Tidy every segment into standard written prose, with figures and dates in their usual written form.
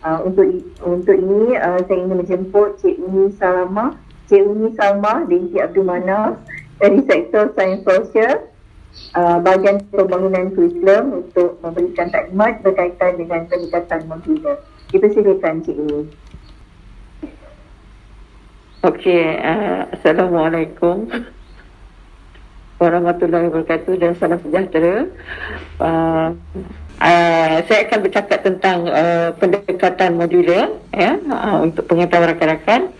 Untuk ini saya ingin menjemput Cik Uni Salma binti Abdul Manaf dari sektor sains sosial, bahagian pembangunan kurikulum untuk memberikan taklimat berkaitan dengan pendekatan modular. Kita silakan Cik Uni. Okey, Assalamualaikum warahmatullahi wabarakatuh dan salam sejahtera. Saya akan bercakap tentang pendekatan modular untuk pengetahuan rakan-rakan.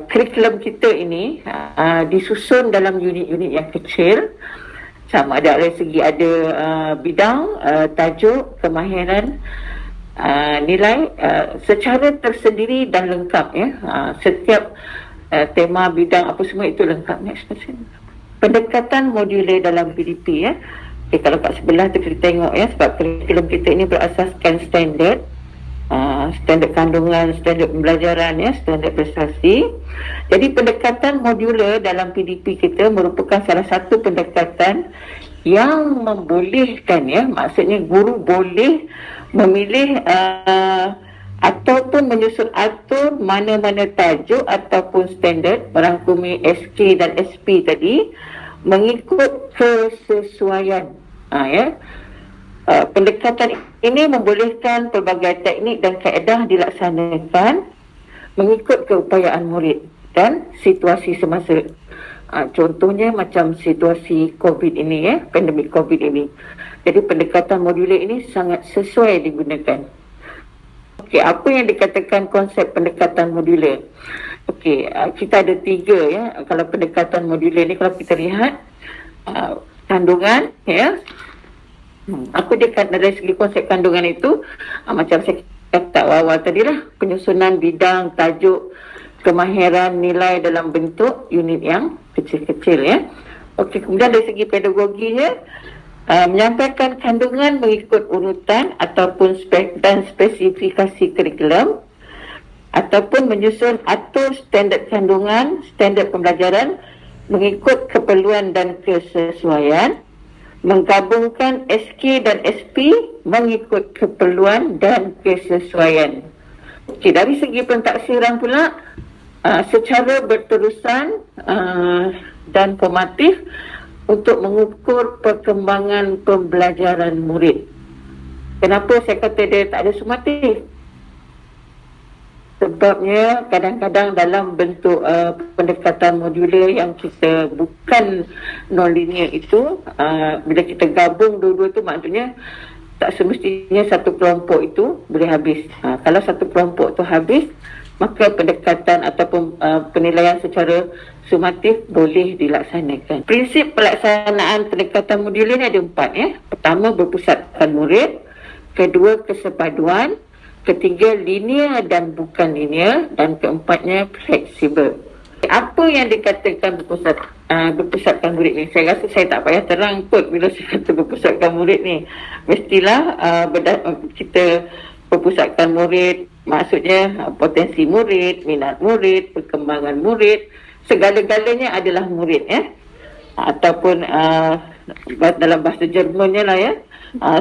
Kurikulum kita ini disusun dalam unit-unit yang kecil, sama ada dari segi ada bidang, tajuk, kemahiran, nilai secara tersendiri dan lengkap setiap tema bidang apa semua itu lengkap. Next person. Pendekatan modular dalam PDP okay, kalau kat sebelah tu kita tengok sebab kurikulum kita ini berasaskan standard kandungan, standard pembelajaran standard prestasi. Jadi pendekatan modular dalam PDP kita merupakan salah satu pendekatan yang membolehkan maksudnya guru boleh memilih ataupun menyusun atur mana-mana tajuk ataupun standard merangkumi SK dan SP tadi mengikut kesesuaian. Pendekatan ini membolehkan pelbagai teknik dan kaedah dilaksanakan mengikut keupayaan murid dan situasi semasa. Contohnya macam situasi COVID ini, pandemik COVID ini. Jadi pendekatan modular ini sangat sesuai digunakan. Okey, apa yang dikatakan konsep pendekatan modular? Okey, kita ada 3 kalau pendekatan modular ni kalau kita lihat kandungan apa dia dari segi konsep kandungan itu macam saya kata awal tadi lah, penyusunan bidang, tajuk, kemahiran, nilai dalam bentuk unit yang kecil-kecil Okey, kemudian dari segi pedagoginya menyampaikan kandungan mengikut urutan ataupun dan spesifikasi kurikulum ataupun menyusun atur standard kandungan, standard pembelajaran mengikut keperluan dan kesesuaian, menggabungkan SK dan SP mengikut keperluan dan kesesuaian. Okey, dari segi pentaksiran pula secara berterusan dan formatif untuk mengukur perkembangan pembelajaran murid. Kenapa saya kata dia tak ada sumatif? Sebabnya kadang-kadang dalam bentuk pendekatan modular yang kita bukan non-linear itu, bila kita gabung dua-dua tu maknanya tak semestinya satu kelompok itu boleh habis. Kalau satu kelompok tu habis, maka pendekatan ataupun penilaian secara sumatif boleh dilaksanakan. Prinsip pelaksanaan pendekatan modular ni ada 4 Pertama, berpusatkan murid. Kedua, kesepaduan. Ketiga, linear dan bukan linear. Dan keempatnya, fleksibel. Apa yang dikatakan berpusatkan murid ni? Saya rasa saya tak payah terang kot bila saya kata berpusatkan murid ni. Mestilah kita berpusatkan murid, maksudnya potensi murid, minat murid, perkembangan murid, segala-galanya adalah murid ataupun dalam bahasa Jermannya lah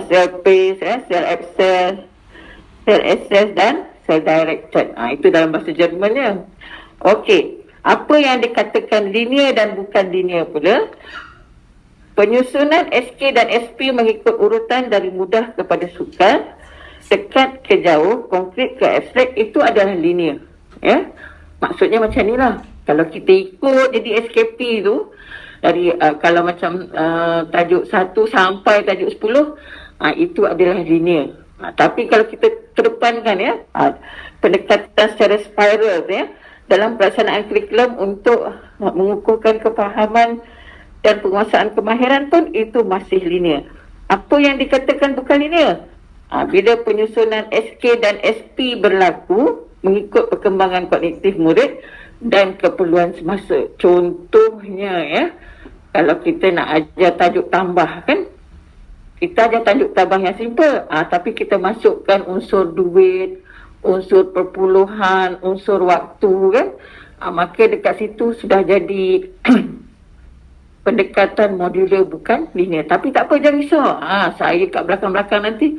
self-paced, self-access, self-access dan self-directed. Itu dalam bahasa Jermannya. Okey, apa yang dikatakan linear dan bukan linear pula? Penyusunan SK dan SP mengikut urutan dari mudah kepada sukar, dekat ke jauh, konkret ke abstrak, itu adalah linear. Maksudnya macam ni lah. Kalau kita ikut jadi SKP tu, dari kalau macam tajuk 1 sampai tajuk 10, itu adalah linear. Tapi kalau kita kedepankan pendekatan secara spiral dalam pelaksanaan kurikulum untuk mengukuhkan kefahaman dan penguasaan kemahiran pun itu masih linear. Apa yang dikatakan bukan linear? Bila penyusunan SK dan SP berlaku mengikut perkembangan kognitif murid dan keperluan semasa. Contohnya kalau kita nak ajar tajuk tambah kan, kita ajar tajuk tambah yang simple, tapi kita masukkan unsur duit, unsur perpuluhan, unsur waktu kan, maka dekat situ sudah jadi pendekatan modular bukan linear. Tapi tak apa, jangan risau. Saya kat belakang-belakang nanti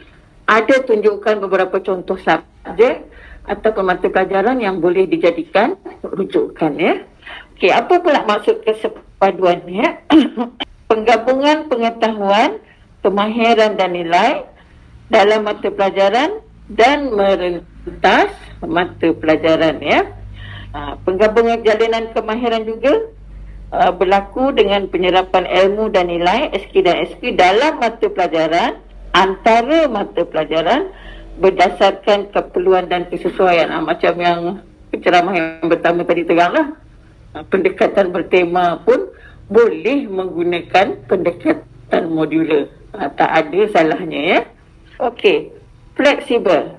ada tunjukkan beberapa contoh subjek ataupun mata pelajaran yang boleh dijadikan rujukan, ya. Okey, apa pula maksud kesepaduan, ya? Penggabungan pengetahuan, kemahiran dan nilai dalam mata pelajaran dan merentas mata pelajaran, ya. Penggabungan jalinan kemahiran juga berlaku dengan penyerapan ilmu dan nilai SK dan SP dalam mata pelajaran antara mata pelajaran berdasarkan keperluan dan kesesuaian. Macam yang penceramah yang pertama tadi teranglah, pendekatan bertema pun boleh menggunakan pendekatan modular. Tak ada salahnya, ya. Okey, fleksibel.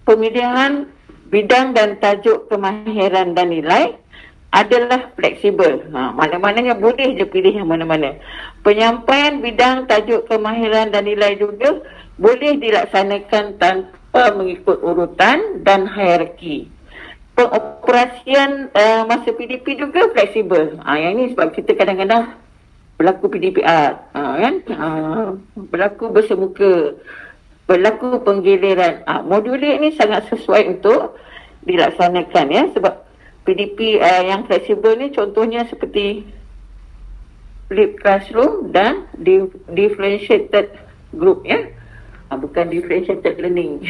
Pemilihan bidang dan tajuk kemahiran dan nilai adalah fleksibel. Mana-mananya boleh je pilih yang mana-mana. Penyampaian bidang, tajuk kemahiran dan nilai juga boleh dilaksanakan tanpa mengikut urutan dan hierarki. Pengoperasian masa PDP juga fleksibel. Yang ini sebab kita kadang-kadang berlaku PDP art, kan? Berlaku bersemuka, berlaku penggiliran. Modular ini sangat sesuai untuk dilaksanakan, ya, sebab PDP yang fleksibel ni contohnya seperti flipped classroom dan differentiated group, ya. Bukan differentiated learning.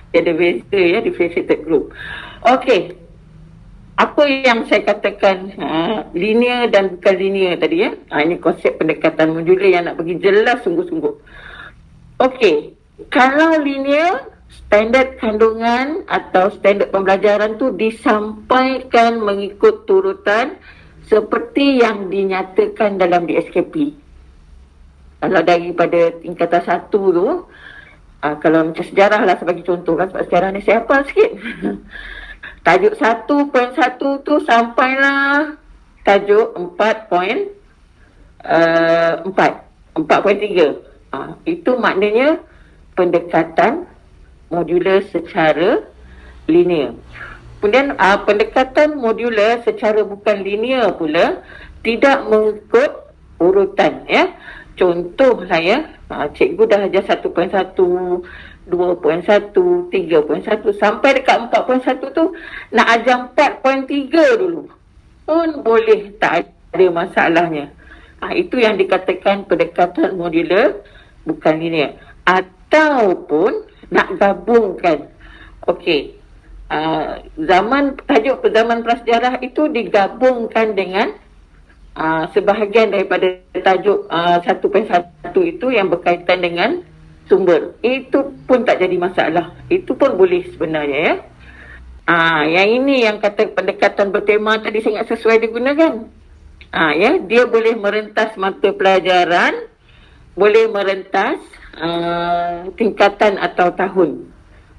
Dia ada beza, ya, differentiated group. Okey. Apa yang saya katakan linear dan bukan linear tadi, ya. Ini konsep pendekatan modular yang nak bagi jelas sungguh-sungguh. Okey. Kalau linear, standard kandungan atau standard pembelajaran tu disampaikan mengikut turutan seperti yang dinyatakan dalam DSKP. Kalau daripada tingkatan 1 tu, kalau macam sejarah lah sebagai contoh kan, sebab sejarah ni saya hafal sikit. Tajuk 1.1 tu sampailah tajuk 4.3. Itu maknanya pendekatan modular secara linear. Kemudian pendekatan modular secara bukan linear pula tidak mengikut urutan, ya. Contohlah, ya, cikgu dah ajar 1.1, 2.1, 3.1 sampai dekat 4.1 tu nak ajar 4.3 dulu pun boleh, tak ada masalahnya. Itu yang dikatakan pendekatan modular bukan linear. Ataupun nak gabungkan. Okey. Tajuk zaman prasejarah itu digabungkan dengan sebahagian daripada tajuk 1.1 itu yang berkaitan dengan sumber. Itu pun tak jadi masalah. Itu pun boleh sebenarnya, ya. Yang ini yang kata pendekatan bertema tadi sangat sesuai digunakan. Ya, dia boleh merentas mata pelajaran, boleh merentas tingkatan atau tahun,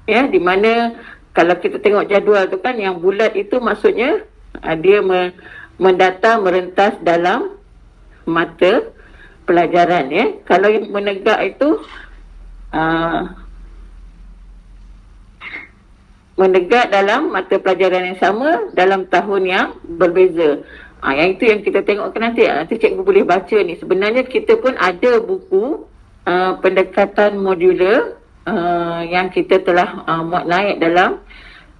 ya, di mana kalau kita tengok jadual tu kan yang bulat itu maksudnya dia mendata merentas dalam mata pelajaran, ya. Kalau yang menegak itu menegak dalam mata pelajaran yang sama dalam tahun yang berbeza. Yang itu yang kita tengok nanti. Nanti cikgu boleh baca ni. Sebenarnya kita pun ada buku pendekatan modular yang kita telah muat naik dalam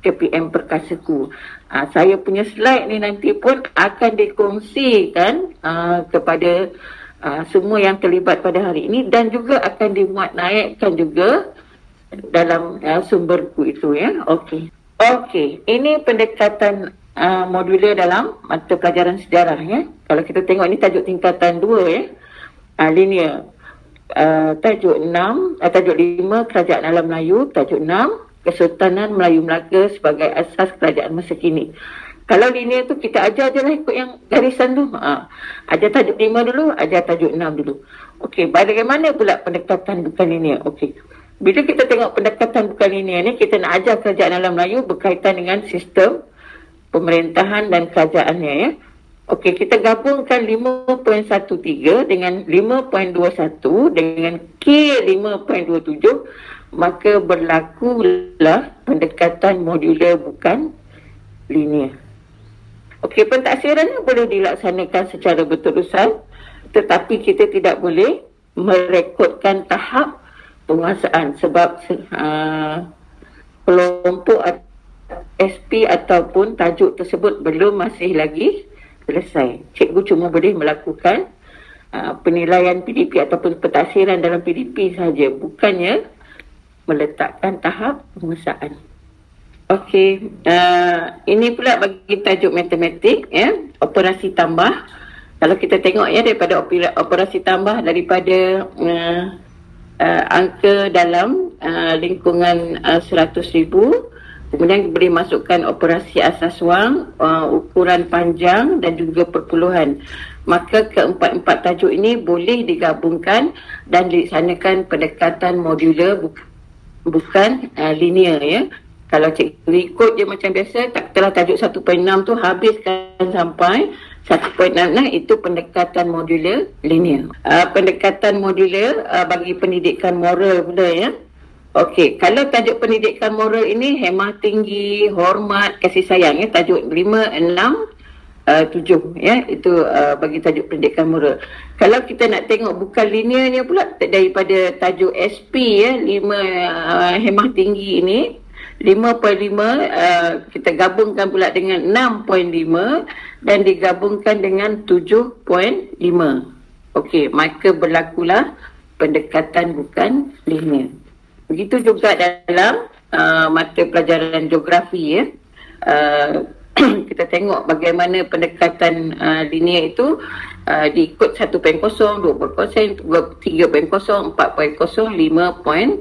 KPM Perkasaku. Saya punya slide ni nanti pun akan dikongsikan kepada semua yang terlibat pada hari ini dan juga akan dimuat naikkan juga dalam sumberku itu, ya. Okey. Ini pendekatan modular dalam mata pelajaran sejarah, ya. Kalau kita tengok ni tajuk tingkatan 2, ya. Linear. Tajuk 5 Kerajaan Alam Melayu, tajuk 6 Kesultanan Melayu Melaka sebagai asas kerajaan masa kini. Kalau linear tu kita ajar je lah ikut yang garisan tu. Ajar tajuk 5 dulu, ajar tajuk 6 dulu. Okey, bagaimana pula pendekatan bukan linear? Okey. Bila kita tengok pendekatan bukan linear ni, kita nak ajar kerajaan alam Melayu berkaitan dengan sistem pemerintahan dan kerajaannya, ya. Okey, kita gabungkan 5.13 dengan 5.21 dengan K5.27, maka berlakulah pendekatan modular bukan linear. Okey, pentaksirannya boleh dilaksanakan secara berterusan, tetapi kita tidak boleh merekodkan tahap penguasaan sebab kelompok SP ataupun tajuk tersebut belum masih lagi selesai. Cikgu cuma boleh melakukan penilaian PDP ataupun pentadsiran dalam PDP sahaja, bukannya meletakkan tahap penguasaan. Okey, ini pula bagi tajuk matematik, ya, operasi tambah. Kalau kita tengok ya, daripada operasi tambah daripada angka dalam lingkungan 100,000, kemudian boleh masukkan operasi asas wang, ukuran panjang dan juga perpuluhan. Maka keempat-empat tajuk ini boleh digabungkan dan dilaksanakan pendekatan modular, bukan linear, ya. Kalau cikgu ikut je macam biasa, tak katalah tajuk 1.6 tu habiskan sampai 1.66, itu pendekatan modular linear. Pendekatan modular bagi pendidikan moral pula, ya. Okey, kalau tajuk pendidikan moral ini hemah tinggi, hormat, kasih sayang, ya, tajuk 5, 6, 7, ya, itu bagi tajuk pendidikan moral. Kalau kita nak tengok bukan linearnya pula daripada tajuk SP, ya, 5 hemah tinggi ini, 5.5 kita gabungkan pula dengan 6.5 dan digabungkan dengan 7.5. Okey, maka berlakulah pendekatan bukan linear. Begitu juga dalam mata pelajaran geografi, ya. Kita tengok bagaimana pendekatan linear itu diikut 1.0, 2.0, 3.0, 4.0, 5.0.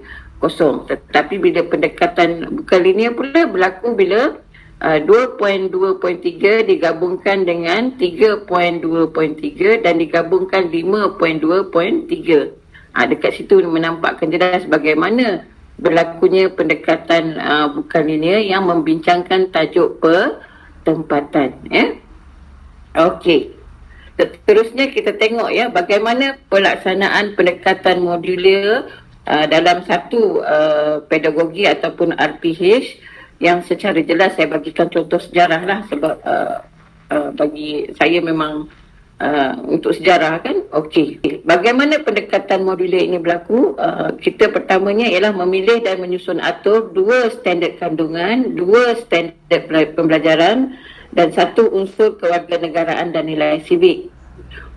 Tetapi bila pendekatan bukan linear pula berlaku bila 2.2.3 digabungkan dengan 3.2.3 dan digabungkan 5.2.3. Dekat situ menampakkan jelas bagaimana berlakunya pendekatan bukan linear yang membincangkan tajuk pertempatan, ya. Okey. Seterusnya kita tengok, ya, bagaimana pelaksanaan pendekatan modular dalam satu pedagogi ataupun RPH, yang secara jelas saya bagikan contoh sejarah lah sebab bagi saya memang untuk sejarah kan. Okey, bagaimana pendekatan modular ini berlaku? Kita pertamanya ialah memilih dan menyusun atur 2 standard kandungan, 2 standard pembelajaran dan 1 unsur kewarganegaraan dan nilai sivik.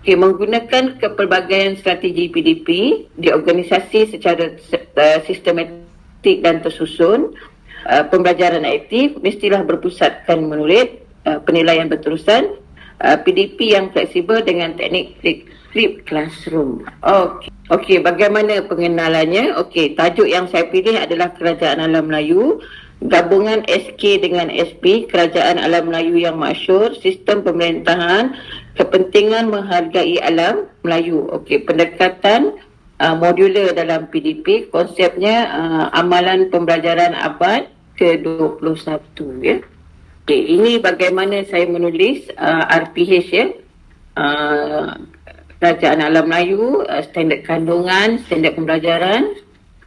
Okay, menggunakan kepelbagaian strategi PDP, diorganisasi secara sistematik dan tersusun. Pembelajaran aktif mestilah berpusatkan menulis, penilaian berterusan, PDP yang fleksibel dengan teknik flip classroom. Okey, bagaimana pengenalannya? Okey, tajuk yang saya pilih adalah Kerajaan Alam Melayu, gabungan SK dengan SP, Kerajaan Alam Melayu yang masyhur, sistem pemerintahan, kepentingan menghargai alam Melayu. Okey, pendekatan modular dalam PDP, konsepnya amalan pembelajaran abad ke-21, ya. Okey, ini bagaimana saya menulis RPH, ya. Kerajaan Alam Melayu, standard kandungan, standard pembelajaran,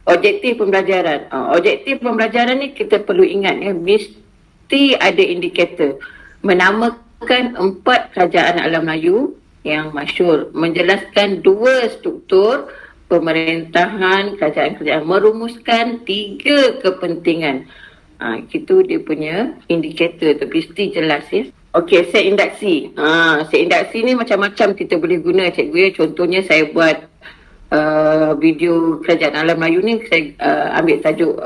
objektif pembelajaran. Objektif pembelajaran ni kita perlu ingat, ya, mesti ada indikator. Menamakan 4 kerajaan alam Melayu yang masyhur, menjelaskan 2 struktur pemerintahan, kerajaan-kerajaan, merumuskan 3 kepentingan. Itu dia punya indikator tu, mesti jelas, ya. Okey, set induksi. Set induksi ni macam-macam kita boleh guna, cikgu, ya. Contohnya saya buat video Kerajaan Alam Melayu ni, saya ambil tajuk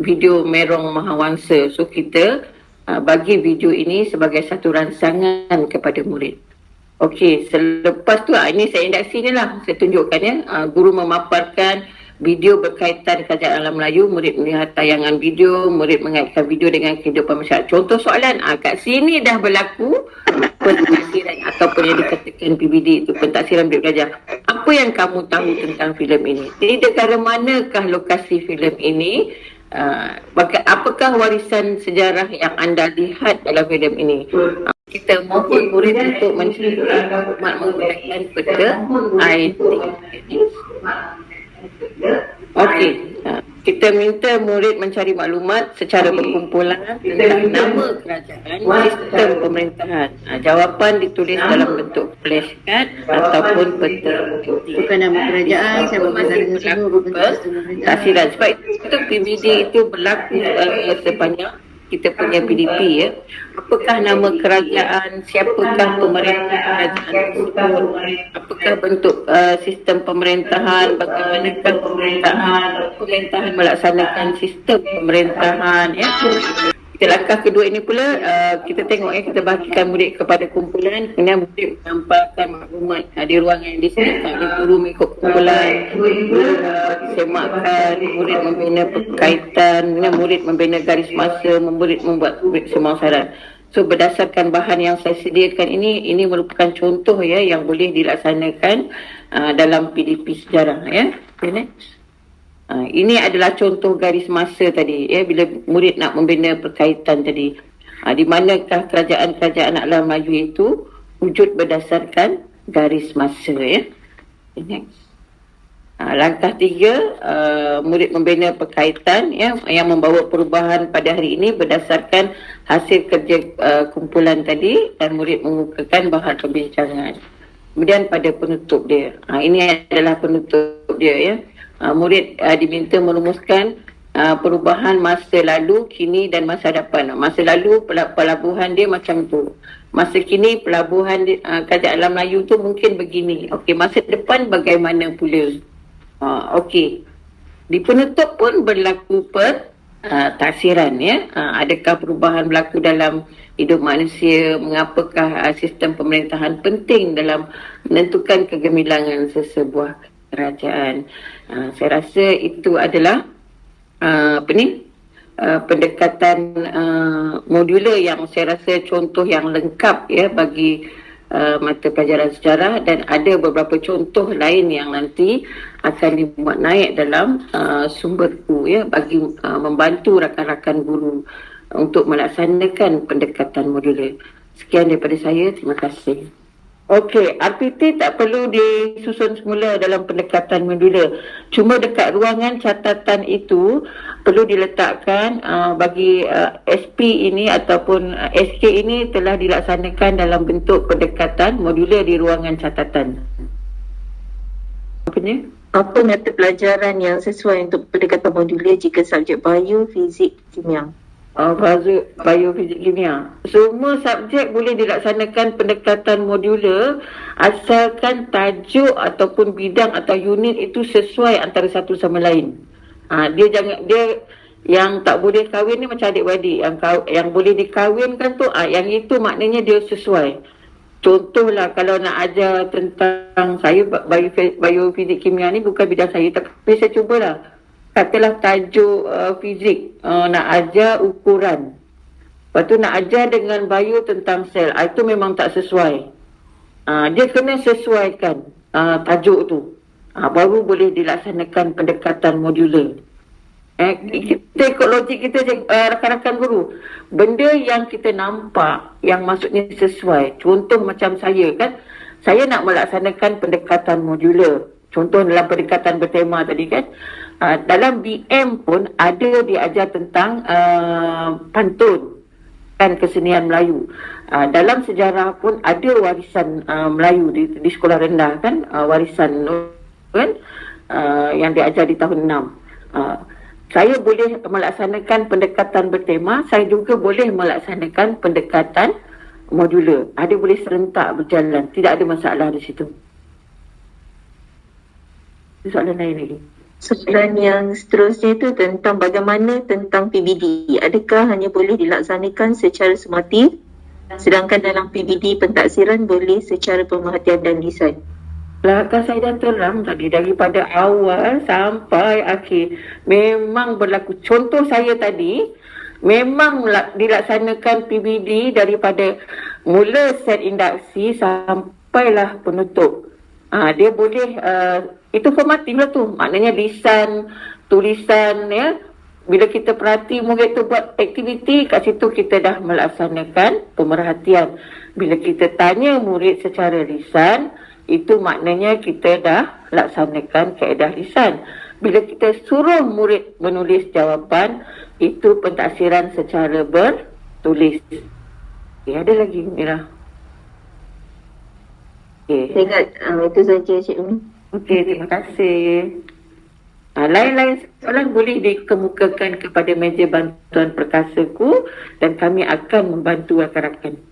video Merong Mahawangsa. So kita bagi video ini sebagai satu rancangan kepada murid. Okey, selepas tu ini saya induksi ni lah, saya tunjukkan, ya. Guru memaparkan video berkaitan Kerajaan Alam Melayu, murid melihat tayangan video, murid mengaitkan video dengan kehidupan masyarakat. Contoh soalan, kat sini dah berlaku pentadsiran ataupun yang dikatakan PBD itu, pentadsiran bilik belajar. Apa yang kamu tahu tentang filem ini? Di negara manakah lokasi filem ini? Apakah warisan sejarah yang anda lihat dalam filem ini? Kita mohon murid untuk menceritakan menggunakan peta IT. Okey, kita minta murid mencari maklumat secara berkumpulan tentang nama kerajaan, sistem pemerintahan. Jawapan ditulis dalam bentuk flashcard ataupun peta. Bukan nama kerajaan, siapa negara tersebut, bukan sistem pemerintahan. Taksiran. Sebab itu PBD itu berlaku sepanjang kita punya PDP ya. Apakah nama kerajaan, siapakah pemerintah kerajaan tersebut, apakah bentuk sistem pemerintahan, bagaimanakah pemerintahan melaksanakan sistem pemerintahan ya. Kita langkah kedua ini pula kita tengok kita bahagikan murid kepada kumpulan, kemudian murid menyampaikan maklumat di ruangan yang disediakan oleh guru mengikut kumpulan, semakan, murid membina perkaitan, kemudian murid membina garis masa, murid membuat semasaran. So berdasarkan bahan yang saya sediakan ini merupakan contoh ya yang boleh dilaksanakan dalam PDP sejarah ya. Okay, next. Ini adalah contoh garis masa tadi ya, bila murid nak membina perkaitan tadi. Di manakah kerajaan-kerajaan alam Melayu itu wujud berdasarkan garis masa ya. Next. Langkah 3, murid membina perkaitan ya, yang membawa perubahan pada hari ini berdasarkan hasil kerja kumpulan tadi, dan murid mengukakan bahan perbincangan. Kemudian pada penutup dia, ini adalah penutup dia ya. Murid diminta merumuskan perubahan masa lalu, kini dan masa depan. Masa lalu pelabuhan dia macam tu. Masa kini pelabuhan kerajaan alam Melayu tu mungkin begini. Okey, masa depan bagaimana pula? Okey. Di penutup pun berlaku taksiran ya. Adakah perubahan berlaku dalam hidup manusia? Mengapakah sistem pemerintahan penting dalam menentukan kegemilangan sesebuah kerajaan? Saya rasa itu adalah pendekatan modular yang saya rasa contoh yang lengkap ya bagi mata pelajaran sejarah, dan ada beberapa contoh lain yang nanti akan dimuat naik dalam sumberku ya, bagi membantu rakan-rakan guru untuk melaksanakan pendekatan modular. Sekian daripada saya, terima kasih. Okey, RPT tak perlu disusun semula dalam pendekatan modular. Cuma dekat ruangan catatan itu perlu diletakkan bagi SP ini ataupun SK ini telah dilaksanakan dalam bentuk pendekatan modular di ruangan catatan. Apanya? Apa mata pelajaran yang sesuai untuk pendekatan modular jika subjek bio, fizik, kimia? Biofizik kimia. Semua subjek boleh dilaksanakan pendekatan modular asalkan tajuk ataupun bidang atau unit itu sesuai antara satu sama lain. Dia yang tak boleh kahwin ni macam adik-beradik. Yang boleh dikahwinkan tu yang itu maknanya dia sesuai. Contohlah kalau nak ajar tentang saya biofizik kimia ni bukan bidang saya, tapi saya cubalah. Katalah tajuk fizik, nak ajar ukuran. Lepas tu nak ajar dengan bio tentang sel. Itu memang tak sesuai. Dia kena sesuaikan tajuk tu. Baru boleh dilaksanakan pendekatan modular. Kita ikut logik kita rakan-rakan guru. Benda yang kita nampak, yang maksudnya sesuai. Contoh macam saya kan. Saya nak melaksanakan pendekatan modular. Contoh dalam pendekatan bertema tadi kan. Dalam BM pun ada diajar tentang pantun kan, kesenian Melayu. Dalam sejarah pun ada warisan Melayu di sekolah rendah kan, warisan kan yang diajar di tahun 6. Saya boleh melaksanakan pendekatan bertema, saya juga boleh melaksanakan pendekatan modular. Ada boleh serentak berjalan, tidak ada masalah di situ. Soalan lain lagi. Soalan yang seterusnya itu tentang bagaimana tentang PBD. Adakah hanya boleh dilaksanakan secara sumatif, sedangkan dalam PBD pentaksiran boleh secara pemerhatian dan lisan? Belakang saya dah terang tadi, daripada awal sampai akhir memang berlaku. Contoh saya tadi memang dilaksanakan PBD daripada mula set induksi sampailah penutup. Dia boleh itu formatif lah tu. Maknanya lisan, tulisan ya. Bila kita perhati murid tu buat aktiviti, kat situ kita dah melaksanakan pemerhatian. Bila kita tanya murid secara lisan, itu maknanya kita dah laksanakan kaedah lisan. bila kita suruh murid menulis jawapan, itu pentaksiran secara bertulis. Okay, ada lagi Mira? Okay. Saya ingat itu saja Cik Umi. Okey, terima kasih. Lain-lain soalan boleh dikemukakan kepada meja bantuan perkasaku dan kami akan membantu rakan-rakan.